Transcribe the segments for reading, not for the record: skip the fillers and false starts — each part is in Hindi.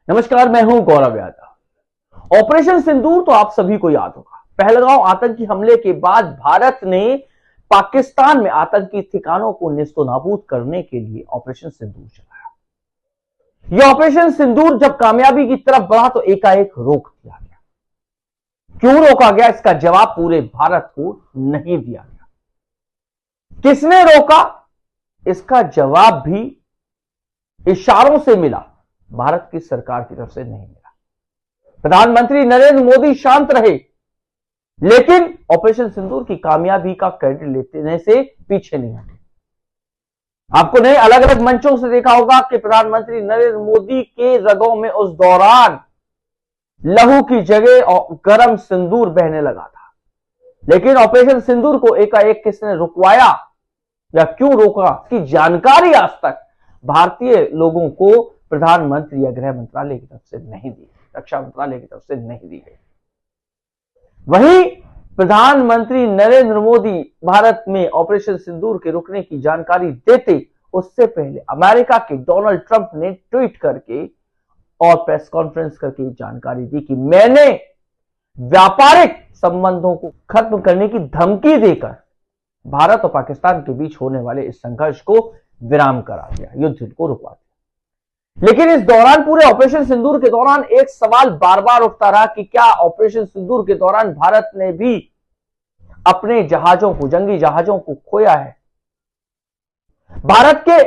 नमस्कार, मैं हूं गौरव यादव। ऑपरेशन सिंदूर तो आप सभी को याद होगा। पहलगांव आतंकी हमले के बाद भारत ने पाकिस्तान में आतंकी ठिकानों को नेस्तनाबूद करने के लिए ऑपरेशन सिंदूर चलाया। यह ऑपरेशन सिंदूर जब कामयाबी की तरफ बढ़ा तो एकाएक रोक दिया गया। क्यों रोका गया, इसका जवाब पूरे भारत को नहीं दिया गया। किसने रोका, इसका जवाब भी इशारों से मिला, भारत की सरकार की तरफ से नहीं मिला। प्रधानमंत्री नरेंद्र मोदी शांत रहे, लेकिन ऑपरेशन सिंदूर की कामयाबी का क्रेडिट लेने से पीछे नहीं हटे। आपको नहीं अलग अलग मंचों से देखा होगा कि प्रधानमंत्री नरेंद्र मोदी के रगों में उस दौरान लहू की जगह गर्म सिंदूर बहने लगा था। लेकिन ऑपरेशन सिंदूर को एकाएक किसने रुकवाया या क्यों रोका, इसकी जानकारी आज तक भारतीय लोगों को प्रधानमंत्री या गृह मंत्रालय की तरफ से नहीं दी, रक्षा मंत्रालय की तरफ से नहीं दी गई। वहीं प्रधानमंत्री नरेंद्र मोदी भारत में ऑपरेशन सिंदूर के रुकने की जानकारी देते उससे पहले अमेरिका के डोनाल्ड ट्रंप ने ट्वीट करके और प्रेस कॉन्फ्रेंस करके जानकारी दी कि मैंने व्यापारिक संबंधों को खत्म करने की धमकी देकर भारत और पाकिस्तान के बीच होने वाले इस संघर्ष को विराम करा दिया, युद्ध को रुकवा दिया। लेकिन इस दौरान, पूरे ऑपरेशन सिंदूर के दौरान एक सवाल बार बार उठता रहा कि क्या ऑपरेशन सिंदूर के दौरान भारत ने भी अपने जहाजों को, जंगी जहाजों को खोया है। भारत के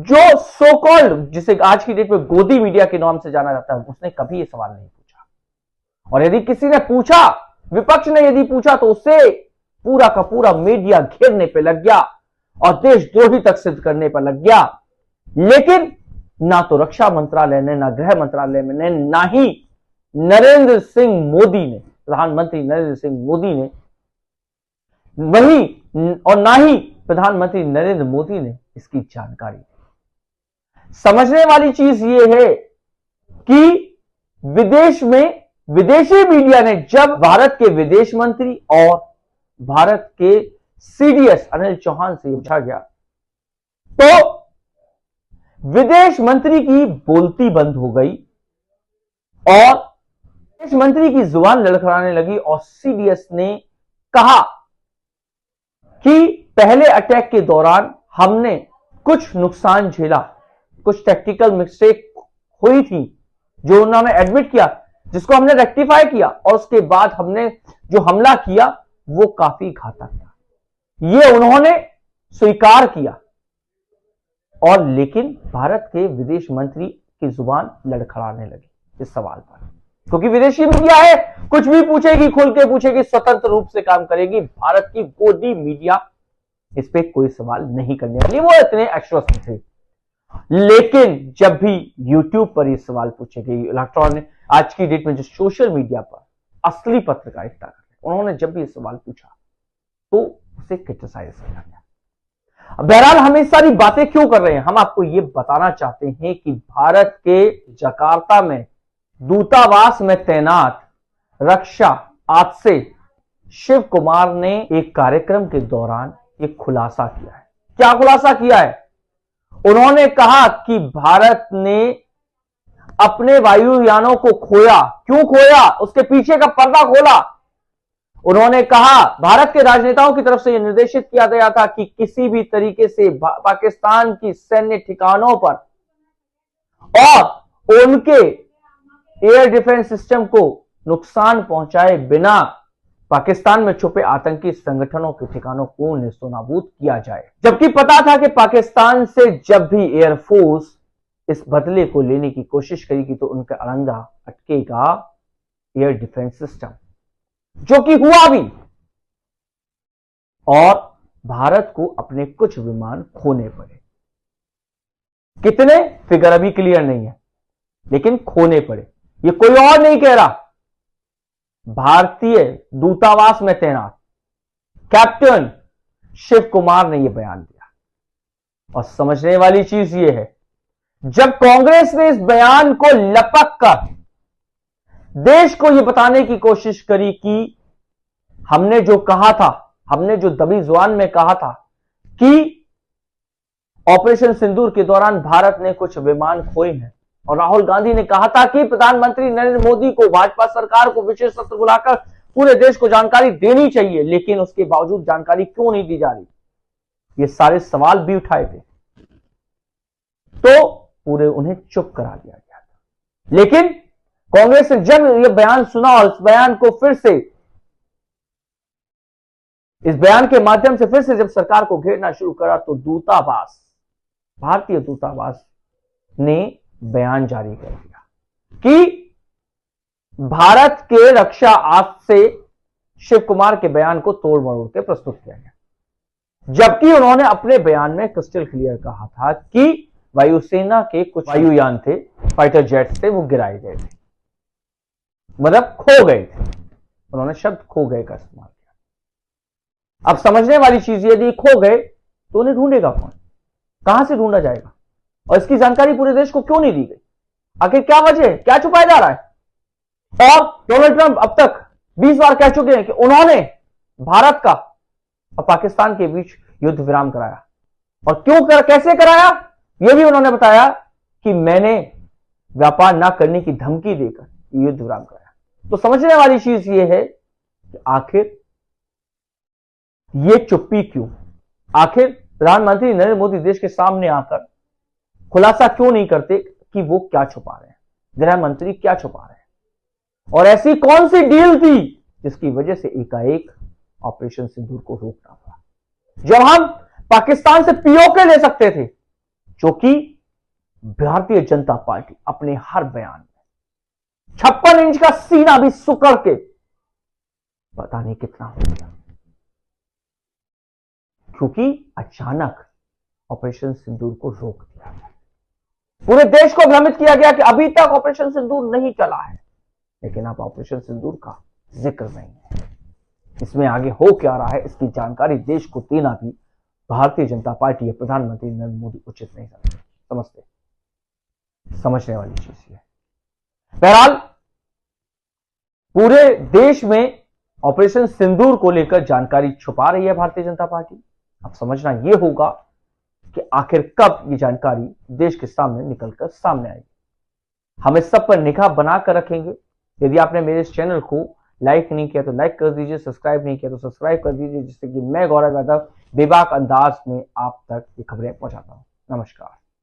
जो सो कॉल्ड, जिसे आज की डेट में गोदी मीडिया के नाम से जाना जाता है, उसने कभी यह सवाल नहीं पूछा। और यदि किसी ने पूछा, विपक्ष ने यदि पूछा, तो उसे पूरा का पूरा मीडिया घेरने पर लग गया और देशद्रोही तक सिद्ध करने पर लग गया। लेकिन ना तो रक्षा मंत्रालय ने, ना गृह मंत्रालय ने, ना ही नरेंद्र सिंह मोदी ने, प्रधानमंत्री नरेंद्र सिंह मोदी ने, वही और ना ही प्रधानमंत्री नरेंद्र मोदी ने इसकी जानकारी दी। समझने वाली चीज यह है कि विदेश में विदेशी मीडिया ने, जब भारत के विदेश मंत्री और भारत के सीडीएस अनिल चौहान से पूछा गया, तो विदेश मंत्री की बोलती बंद हो गई और विदेश मंत्री की जुबान लड़खड़ाने लगी और सीडीएस ने कहा कि पहले अटैक के दौरान हमने कुछ नुकसान झेला, कुछ टेक्निकल मिस्टेक हुई थी जो उन्होंने एडमिट किया, जिसको हमने रेक्टिफाई किया, और उसके बाद हमने जो हमला किया वो काफी घातक था, ये उन्होंने स्वीकार किया। और लेकिन भारत के विदेश मंत्री की जुबान लड़खड़ाने लगी इस सवाल पर, क्योंकि विदेशी मीडिया है, कुछ भी पूछेगी, खुल के पूछेगी, स्वतंत्र रूप से काम करेगी। भारत की गोदी मीडिया इस पे कोई सवाल नहीं करने वाली, वो इतने आश्वस्त थे। लेकिन जब भी यूट्यूब पर ये सवाल पूछे गए, इलेक्ट्रॉनिक आज की डेट में जो सोशल मीडिया पर असली पत्रकारिता कर, उन्होंने जब भी ये सवाल पूछा तो उसे क्रिटिसाइज किया गया। बहरहाल हम इस सारी बातें क्यों कर रहे हैं, हम आपको यह बताना चाहते हैं कि भारत के जकार्ता में दूतावास में तैनात रक्षा आजसे शिव कुमार ने एक कार्यक्रम के दौरान एक खुलासा किया है। क्या खुलासा किया है? उन्होंने कहा कि भारत ने अपने वायुयानों को खोया। क्यों खोया, उसके पीछे का पर्दा खोला। उन्होंने कहा, भारत के राजनेताओं की तरफ से यह निर्देशित किया गया था कि किसी भी तरीके से पाकिस्तान की सैन्य ठिकानों पर और उनके एयर डिफेंस सिस्टम को नुकसान पहुंचाए बिना पाकिस्तान में छुपे आतंकी संगठनों के ठिकानों को नेस्तनाबूद किया जाए। जबकि पता था कि पाकिस्तान से जब भी एयरफोर्स इस बदले को लेने की कोशिश करेगी तो उनका अड़ंगा अटकेगा एयर डिफेंस सिस्टम, जो कि हुआ भी। और भारत को अपने कुछ विमान खोने पड़े। कितने, फिगर अभी क्लियर नहीं है, लेकिन खोने पड़े। ये कोई और नहीं कह रहा, भारतीय दूतावास में तैनात कैप्टन शिव कुमार ने यह बयान दिया। और समझने वाली चीज यह है, जब कांग्रेस ने इस बयान को लपक कर देश को यह बताने की कोशिश करी कि हमने जो कहा था, हमने जो दबी जुबान में कहा था कि ऑपरेशन सिंदूर के दौरान भारत ने कुछ विमान खोए हैं, और राहुल गांधी ने कहा था कि प्रधानमंत्री नरेंद्र मोदी को भाजपा सरकार को विशेष सत्र बुलाकर पूरे देश को जानकारी देनी चाहिए, लेकिन उसके बावजूद जानकारी क्यों नहीं दी जा रही, ये सारे सवाल भी उठाए थे, तो पूरे उन्हें चुप करा दिया गया था। लेकिन कांग्रेस ने जब यह बयान सुना और इस बयान को फिर से, इस बयान के माध्यम से फिर से जब सरकार को घेरना शुरू करा, तो दूतावास, भारतीय दूतावास ने बयान जारी कर दिया कि भारत के रक्षा आयुक्त से शिव कुमार के बयान को तोड़ मरोड़ के प्रस्तुत किया गया, जबकि उन्होंने अपने बयान में क्रिस्टल क्लियर कहा था कि वायुसेना के कुछ वायुयान थे, फाइटर जेट्स थे, वो गिराए गए थे, मतलब खो गए थे। उन्होंने शब्द खो गए का इस्तेमाल किया। अब समझने वाली चीज, यदि खो गए तो उन्हें ढूंढेगा कौन, कहां से ढूंढा जाएगा, और इसकी जानकारी पूरे देश को क्यों नहीं दी गई? आखिर क्या वजह है, क्या छुपाया जा रहा है? और डोनाल्ड ट्रंप अब तक 20 बार कह चुके हैं कि उन्होंने भारत का और पाकिस्तान के बीच युद्ध विराम कराया, और कैसे कराया, यह भी उन्होंने बताया कि मैंने व्यापार ना करने की धमकी देकर युद्ध विराम कराया। तो समझने वाली चीज यह है कि आखिर ये चुप्पी क्यों? आखिर प्रधानमंत्री नरेंद्र मोदी देश के सामने आकर खुलासा क्यों नहीं करते कि वो क्या छुपा रहे हैं, गृह मंत्री क्या छुपा रहे हैं, और ऐसी कौन सी डील थी जिसकी वजह से एकाएक ऑपरेशन सिंदूर को रोकना पड़ा, जब हम पाकिस्तान से पीओके ले सकते थे, जो कि भारतीय जनता पार्टी अपने हर बयान में 56 इंच का सीना भी सुकड़ के पता नहीं कितना हो गया, क्योंकि अचानक ऑपरेशन सिंदूर को रोक दिया गया। पूरे देश को भ्रमित किया गया कि अभी तक ऑपरेशन सिंदूर नहीं चला है, लेकिन अब ऑपरेशन सिंदूर का जिक्र नहीं है। इसमें आगे हो क्या रहा है, इसकी जानकारी देश को देना भी भारतीय जनता पार्टी या प्रधानमंत्री नरेंद्र मोदी उचित नहीं समझते। समझने वाली चीज है। बहरहाल पूरे देश में ऑपरेशन सिंदूर को लेकर जानकारी छुपा रही है भारतीय जनता पार्टी। अब समझना यह होगा कि आखिर कब ये जानकारी देश के सामने निकलकर सामने आएगी। हम इस सब पर निगाह बनाकर रखेंगे। यदि आपने मेरे इस चैनल को लाइक नहीं किया तो लाइक कर दीजिए, सब्सक्राइब नहीं किया तो सब्सक्राइब कर दीजिए, जिससे कि मैं गौरव यादव बेबाक अंदाज में आप तक ये खबरें पहुंचाता हूं। नमस्कार।